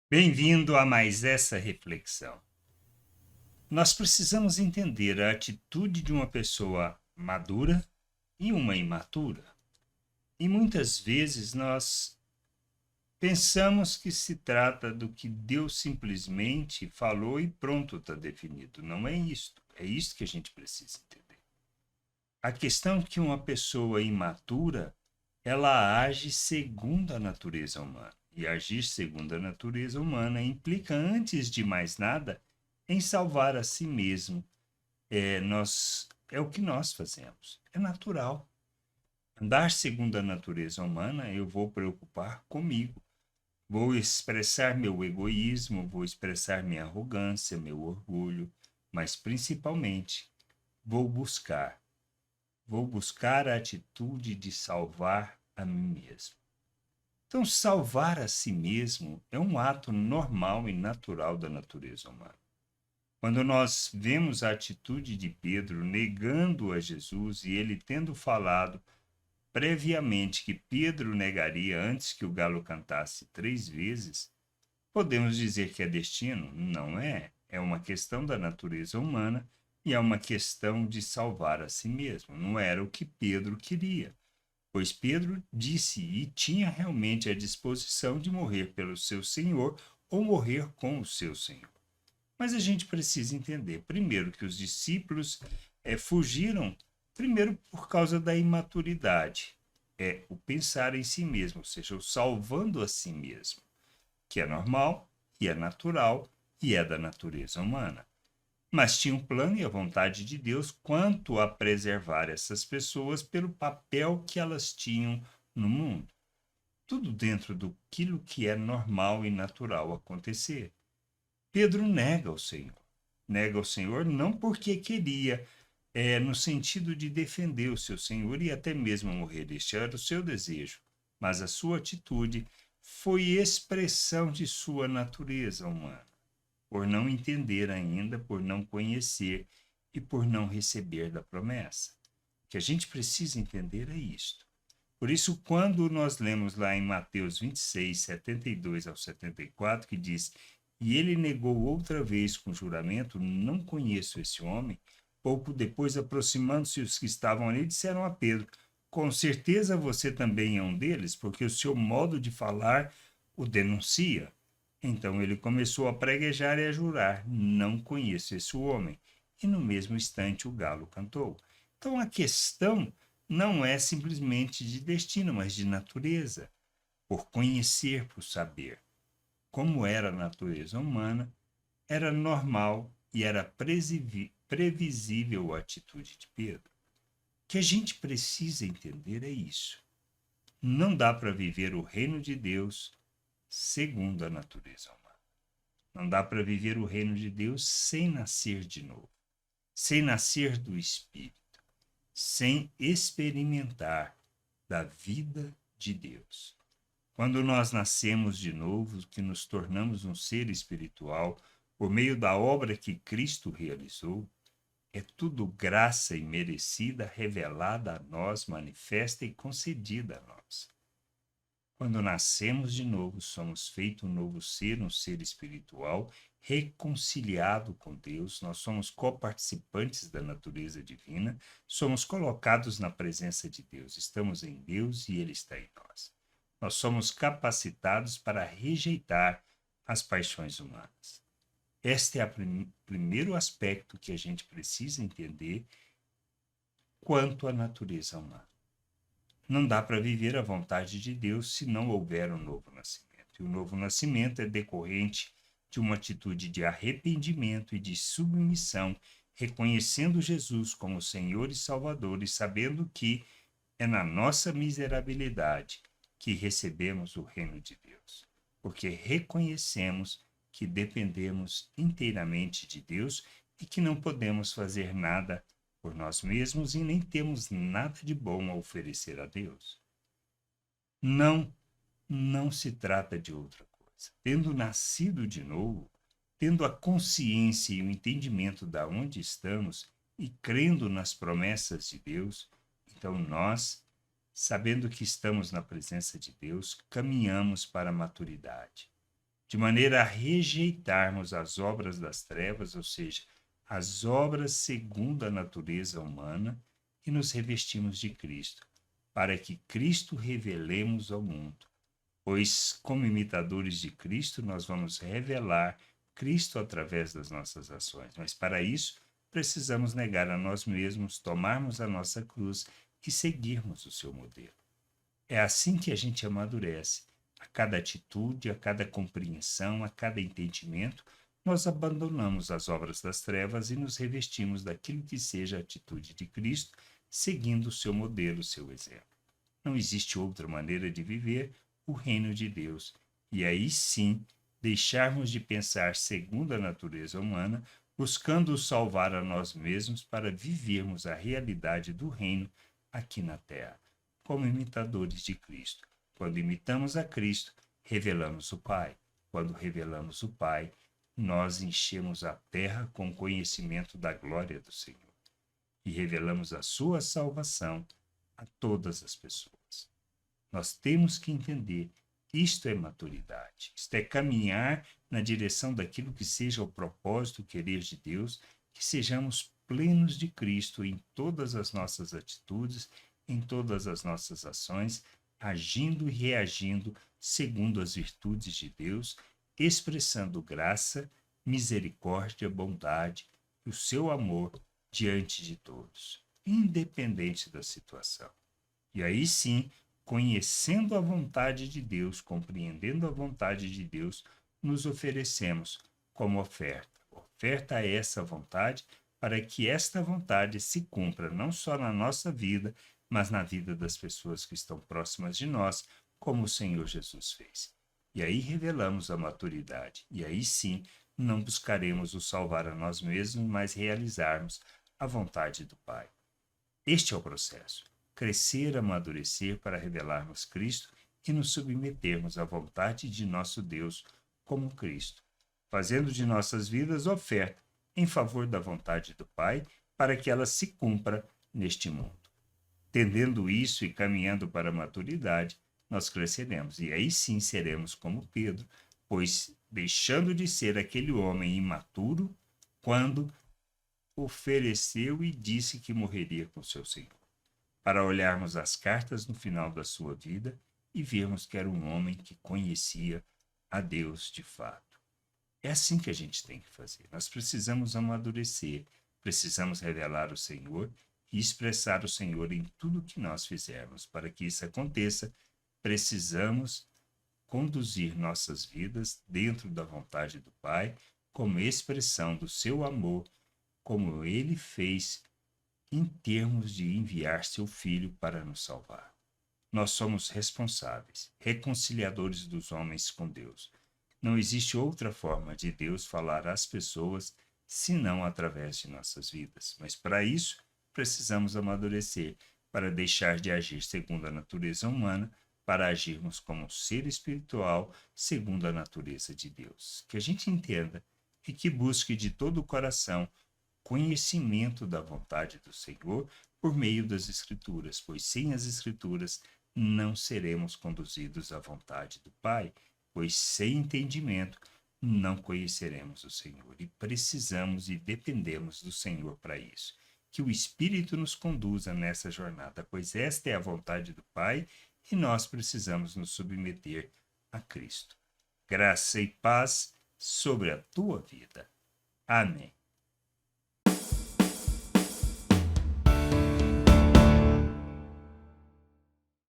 Bem-vindo a mais essa reflexão. Nós precisamos entender a atitude de uma pessoa madura e uma imatura. E muitas vezes nós pensamos que se trata do que Deus simplesmente falou e pronto, está definido. Não é isto. É isto que a gente precisa entender. A questão é que uma pessoa imatura, ela age segundo a natureza humana. E agir segundo a natureza humana implica, antes de mais nada, em salvar a si mesmo. É o que nós fazemos. É natural. Andar segundo a natureza humana, eu vou preocupar comigo. Vou expressar meu egoísmo, vou expressar minha arrogância, meu orgulho, mas principalmente vou buscar. Vou buscar a atitude de salvar a mim mesmo. Então, salvar a si mesmo é um ato normal e natural da natureza humana. Quando nós vemos a atitude de Pedro negando a Jesus e ele tendo falado previamente que Pedro negaria antes que o galo cantasse 3 vezes, podemos dizer que é destino? Não é. É uma questão da natureza humana e é uma questão de salvar a si mesmo. Não era o que Pedro queria, pois Pedro disse e tinha realmente a disposição de morrer pelo seu Senhor ou morrer com o seu Senhor. Mas a gente precisa entender, primeiro, que os discípulos fugiram, primeiro, por causa da imaturidade. É o pensar em si mesmo, ou seja, o salvando a si mesmo, que é normal e é natural e é da natureza humana. Mas tinha um plano e a vontade de Deus quanto a preservar essas pessoas pelo papel que elas tinham no mundo. Tudo dentro daquilo que é normal e natural acontecer. Pedro nega o Senhor. Nega o Senhor não porque queria, no sentido de defender o seu Senhor e até mesmo morrer. Este era o seu desejo. Mas a sua atitude foi expressão de sua natureza humana, por não entender ainda, por não conhecer e por não receber da promessa. O que a gente precisa entender é isto. Por isso, quando nós lemos lá em Mateus 26, 72 ao 74, que diz: E ele negou outra vez com juramento, não conheço esse homem. Pouco depois, aproximando-se os que estavam ali, disseram a Pedro: Com certeza você também é um deles, porque o seu modo de falar o denuncia. Então ele começou a preguejar e a jurar: Não conheço esse homem. E no mesmo instante o galo cantou. Então a questão não é simplesmente de destino, mas de natureza, por conhecer, por saber. Como era a natureza humana, era normal e era previsível a atitude de Pedro. O que a gente precisa entender é isso. Não dá para viver o reino de Deus segundo a natureza humana. Não dá para viver o reino de Deus sem nascer de novo, sem nascer do Espírito, sem experimentar da vida de Deus. Quando nós nascemos de novo, que nos tornamos um ser espiritual, por meio da obra que Cristo realizou, é tudo graça imerecida, revelada a nós, manifesta e concedida a nós. Quando nascemos de novo, somos feito um ser espiritual, reconciliado com Deus, nós somos coparticipantes da natureza divina, somos colocados na presença de Deus, estamos em Deus e Ele está em nós. Nós somos capacitados para rejeitar as paixões humanas. Este é o primeiro aspecto que a gente precisa entender quanto à natureza humana. Não dá para viver a vontade de Deus se não houver um novo nascimento. E o novo nascimento é decorrente de uma atitude de arrependimento e de submissão, reconhecendo Jesus como Senhor e Salvador e sabendo que é na nossa miserabilidade que recebemos o reino de Deus, porque reconhecemos que dependemos inteiramente de Deus e que não podemos fazer nada por nós mesmos e nem temos nada de bom a oferecer a Deus. Não, não se trata de outra coisa. Tendo nascido de novo, tendo a consciência e o entendimento da onde estamos e crendo nas promessas de Deus, então nós, sabendo que estamos na presença de Deus, caminhamos para a maturidade. de maneira a rejeitarmos as obras das trevas, ou seja, as obras segundo a natureza humana, e nos revestimos de Cristo, para que Cristo revelemos ao mundo. Pois, como imitadores de Cristo, nós vamos revelar Cristo através das nossas ações. Mas, para isso, precisamos negar a nós mesmos, tomarmos a nossa cruz e seguirmos o seu modelo. É assim que a gente amadurece. A cada atitude, a cada compreensão, a cada entendimento, nós abandonamos as obras das trevas e nos revestimos daquilo que seja a atitude de Cristo, seguindo o seu modelo, o seu exemplo. Não existe outra maneira de viver o reino de Deus. E aí sim, deixarmos de pensar segundo a natureza humana, buscando salvar a nós mesmos para vivermos a realidade do reino aqui na terra, como imitadores de Cristo. Quando imitamos a Cristo, revelamos o Pai. Quando revelamos o Pai, nós enchemos a terra com conhecimento da glória do Senhor e revelamos a sua salvação a todas as pessoas. Nós temos que entender, isto é maturidade, isto é caminhar na direção daquilo que seja o propósito, o querer de Deus, que sejamos plenos de Cristo em todas as nossas atitudes, em todas as nossas ações, agindo e reagindo segundo as virtudes de Deus, expressando graça, misericórdia, bondade e o seu amor diante de todos, independente da situação. E aí sim, conhecendo a vontade de Deus, compreendendo a vontade de Deus, nos oferecemos como oferta. Oferta é essa vontade para que esta vontade se cumpra não só na nossa vida, mas na vida das pessoas que estão próximas de nós, como o Senhor Jesus fez. E aí revelamos a maturidade. E aí sim, não buscaremos o salvar a nós mesmos, mas realizarmos a vontade do Pai. Este é o processo. Crescer, amadurecer para revelarmos Cristo e nos submetermos à vontade de nosso Deus como Cristo, fazendo de nossas vidas oferta em favor da vontade do Pai para que ela se cumpra neste mundo. Entendendo isso e caminhando para a maturidade, nós cresceremos e aí sim seremos como Pedro, pois deixando de ser aquele homem imaturo quando ofereceu e disse que morreria com seu Senhor, para olharmos as cartas no final da sua vida e vermos que era um homem que conhecia a Deus de fato. É assim que a gente tem que fazer. Nós precisamos amadurecer, precisamos revelar o Senhor e expressar o Senhor em tudo que nós fizermos. Para que isso aconteça, precisamos conduzir nossas vidas dentro da vontade do Pai, como expressão do seu amor, como ele fez em termos de enviar seu Filho para nos salvar. Nós somos responsáveis, reconciliadores dos homens com Deus. Não existe outra forma de Deus falar às pessoas senão através de nossas vidas. Mas para isso, precisamos amadurecer, para deixar de agir segundo a natureza humana, para agirmos como ser espiritual segundo a natureza de Deus. Que a gente entenda e que busque de todo o coração conhecimento da vontade do Senhor por meio das Escrituras, pois sem as Escrituras não seremos conduzidos à vontade do Pai, pois sem entendimento não conheceremos o Senhor e precisamos e dependemos do Senhor para isso. Que o Espírito nos conduza nessa jornada, pois esta é a vontade do Pai e nós precisamos nos submeter a Cristo. Graça e paz sobre a tua vida. Amém.